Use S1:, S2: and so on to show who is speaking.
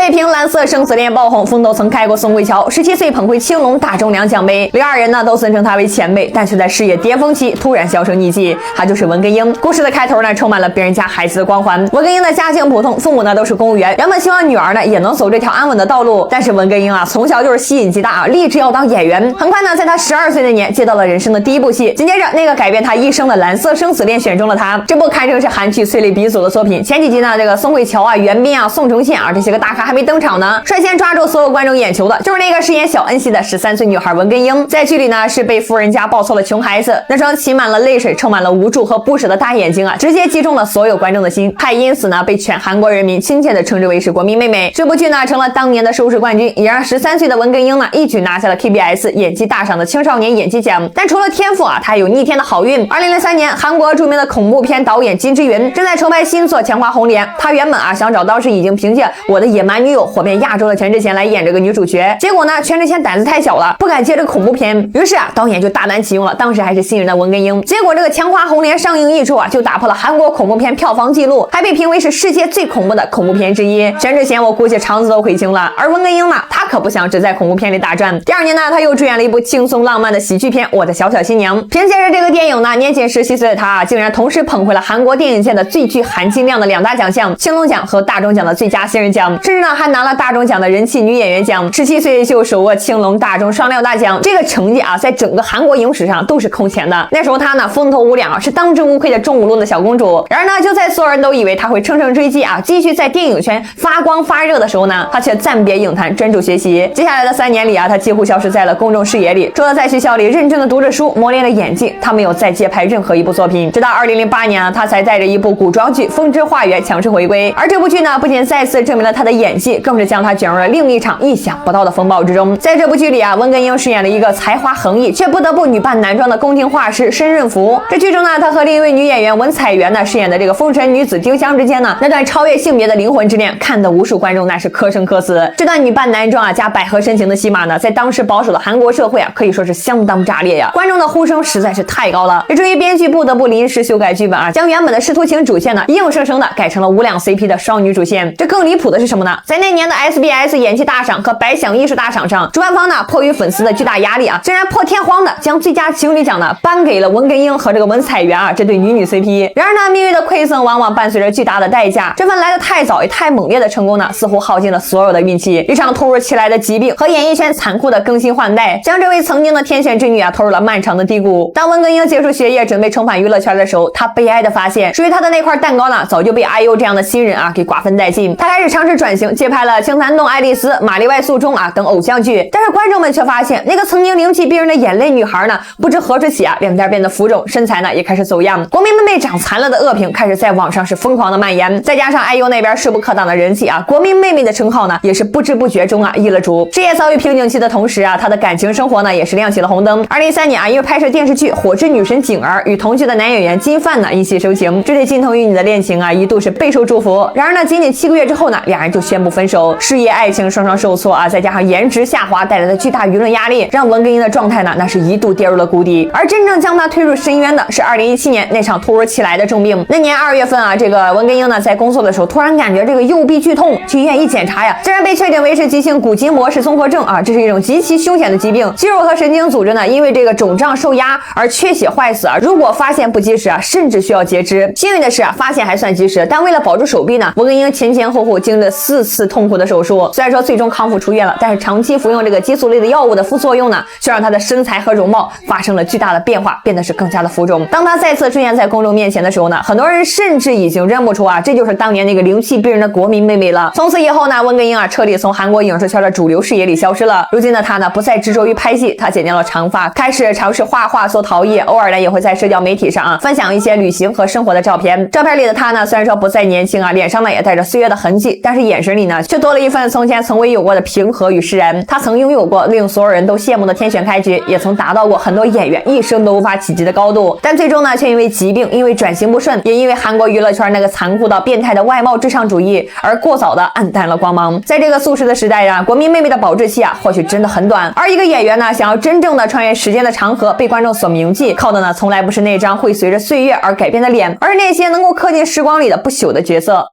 S1: 岁凭蓝色生死恋爆红，风头曾开过宋慧乔，17岁捧回青龙大中两奖杯，02人呢都尊称她为前辈，但却在事业巅峰期突然销声匿迹。她就是文根英。故事的开头呢，充满了别人家孩子的光环。文根英的家境普通，父母呢都是公务员，原本希望女儿呢也能走这条安稳的道路，但是文根英啊从小就是吸引极大啊，立志要当演员。很快呢，在她12岁那年接到了人生的第一部戏，紧接着那个改变她一生的蓝色生死恋选中了她。这部堪称是韩剧催泪鼻祖的作品。前几集呢，这个宋慧乔啊、袁彬啊、宋承宪啊这些个大咖还没登场呢，率先抓住所有观众眼球的就是那个饰演小恩熙的13岁女孩文根英。在剧里呢，是被富人家抱错的穷孩子，那双噙满了泪水、充满了无助和不舍的大眼睛啊，直接击中了所有观众的心，还因此呢被全韩国人民亲切的称之为是国民妹妹。这部剧呢成了当年的收视冠军，也让13岁的文根英呢一举拿下了 KBS 演技大赏的青少年演技奖。但除了天赋啊，她还有逆天的好运。2003年，韩国著名的恐怖片导演金智媛正在筹拍新作《强花红莲》，她原本啊想找当时已经凭借《我的野蛮女友》火遍亚洲的全智贤来演这个女主角，结果呢全智贤胆子太小了，不敢接这个恐怖片，于是啊导演就大胆启用了当时还是新人的文根英。结果这个《强花红莲》上映一周啊就打破了韩国恐怖片票房纪录，还被评为是世界最恐怖的恐怖片之一。全智贤我估计肠子都悔青了，而文根英呢，她可不想只在恐怖片里打转。第2年呢，她又主演了一部轻松浪漫的喜剧片《我的小小新娘》。凭借着这个电影呢，年仅17岁的她啊，竟然同时捧回了韩国电影界的最具含金量的2大奖项——青龙奖和大钟奖的最佳新人奖，甚至呢还拿了大钟奖的人气女演员奖。17岁就手握青龙、大钟双料大奖，这个成绩啊，在整个韩国影史上都是空前的。那时候她呢风头无两啊，是当之无愧的中5路的小公主。然而呢，就在所有人都以为她会乘胜追击啊，继续在电影圈发光发热的时候呢，她却暂别影坛，专注学习。接下来的3年里啊，她几乎消失在了公众视野里，除了在学校里认真的读着书，磨练了演技，她没有再接拍任何一部作品。直到2008年啊，她才带着一部古装剧《风之花园》强势回归。而这部剧呢，不仅再次证明了她的演技，更是将她卷入了另一场意想不到的风暴之中。在这部剧里啊，文根英饰演了一个才华横溢却不得不女扮男装的宫廷画师申润福。这剧中呢，她和另一位女演员文彩媛呢饰演的这个风尘女子丁香之间呢，那段超越性别的灵魂之恋，看得无数观众那是磕生磕死。这段女扮男装啊加百合深情的戏码呢，在当时保守的韩国社会啊，可以说是相当炸裂呀，观众的呼声实在是太高了，以至于编剧不得不临时修改剧本啊，将原本的师徒情主线呢，硬生生的改成了无两 CP 的双女主线。这更离谱的是什么呢？在那年的 SBS 演技大赏和百想艺术大赏上，主办方呢迫于粉丝的巨大压力啊，竟然破天荒的将最佳情侣奖呢颁给了文根英和这个文彩媛啊这对女 CP。然而呢，命运的馈赠往往伴随着巨大的代价，这份来得太早也太猛烈的成功呢，似乎耗尽了所有的运气。一场突如其来的疾病和演艺圈残酷的更新换代，将这位曾经的天选之女啊投入了漫长的低谷。当文根英结束学业，准备重返娱乐圈的时候，她悲哀的发现，属于她的那块蛋糕呢，早就被 IU 这样的新人啊给瓜分殆尽。她开始尝试转型，接拍了《青蚕洞爱丽丝》《玛丽外宿中》啊等偶像剧，但是观众们却发现，那个曾经灵气逼人的眼泪女孩呢，不知何时起啊，脸蛋变得浮肿，身材呢也开始走样，国民妹妹长残了的恶评开始在网上是疯狂的蔓延。再加上 IU 那边势不可挡的人气啊，国民妹妹的称号呢，也是不知不觉中啊易了主。事业遭遇瓶颈期的同时啊，她的感情生活呢也是亮起了红灯。2013年啊，因为拍摄电视剧《火之女神景儿》，与同剧的男演员金范呢一起收情，这对金童玉女的恋情啊一度是备受祝福。然而呢，仅仅7个月之后呢，两人就宣布分手，事业爱情双双受挫啊，再加上颜值下滑带来的巨大舆论压力，让文根英的状态呢那是一度跌入了谷底。而真正将她推入深渊的是2017年那场突如其来的重病。那年2月份啊，这个文根英呢在工作的时候突然感觉这个右臂剧痛，去医院一检查呀，竟然被确诊为是急性骨筋膜式综合症啊，这是一种极其凶险的疾病，肌肉和神经组织呢因为这个肿胀受压而缺血坏死啊，如果发现不及时啊，甚至需要截肢。幸运的是啊，发现还算及时，但为了保住手臂呢，文根英前后经历了4次痛苦的手术。虽然说最终康复出院了，但是长期服用这个激素类的药物的副作用呢，却让她的身材和容貌发生了巨大的变化，变得是更加的浮肿。当她再次出现在公众面前的时候呢，很多人甚至已经认不出啊，这就是当年那个灵气逼人的国民妹妹了。从此以后呢，文根英啊彻底从韩国影视圈的主流视野里消失了。如今的她呢，不再执着于拍戏，她剪掉了长发，开始尝试画画做陶艺，偶尔呢也会在社交媒体上啊分享一些旅行和生活的照片。照片里的她呢，虽然说不再年轻啊，脸上呢也带着岁月的痕迹，但是眼神里呢却多了一份从前从未有过的平和与释然。她曾拥有过令所有人都羡慕的天选开局，也曾达到过很多演员一生都无法企及的高度，但最终呢却因为疾病，因为转型不顺，也因为韩国娱乐圈那个残酷到变态的外貌至上主义而过早的暗淡了光芒。在这个速食的时代啊，国民妹妹的保质期啊或许真的很短，而一个演员呢想要真正的穿越时间的长河，被观众所铭记，靠的呢从来不是那张会随着岁月而改变的脸，而是那些能够刻进时光里的不朽的角色。